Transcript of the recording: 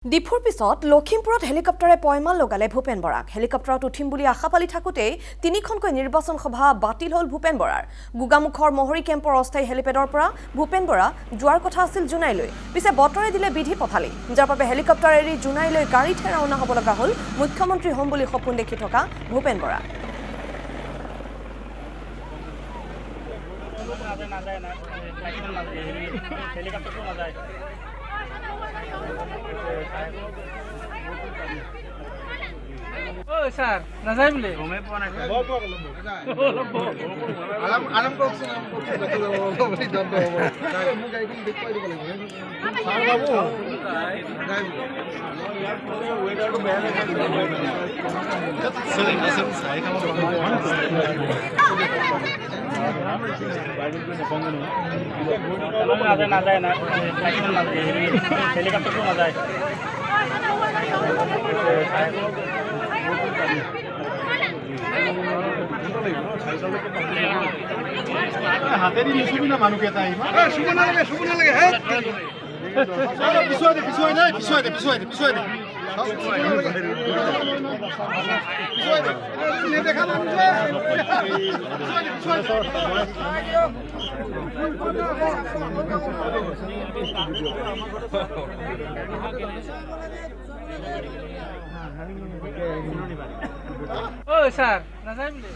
ডিফুৰ পিছত লখিমপুৰত হেলিকপ্টাৰে পয়মাল লগালে ভূপেন বৰাক হেলিকপ্টাৰত উঠিম বুলি আশা পালি থাকোতেই তিনিখনকৈ নিৰ্বাচন সভা বাতিল হ'ল ভূপেন বৰাৰ গুগামুখৰ মহৰী কেম্পৰ অস্থায়ী হেলিপেডৰ পৰা ভূপেন বৰা যোৱাৰ কথা আছিল জুনাইলৈ পিছে বতৰে দিলে বিধি পথালি যাৰ বাবে হেলিকপ্টাৰ এৰি জুনাইলৈ গাড়ীত ৰাওনা হ'ব লগা হ'ল মুখ্যমন্ত্ৰী হ'ম বুলি সপোন দেখি থকা ভূপেন বৰা স্যার না যাই বলে আরাম করছেন না যায় না হেলিকপ্টার না যায় হাতে দি নিছবি না মানুহ কেইটা আহিব শুব নালাগে পিছুৱাই দে দেখা স্যাৰ না যাই বলে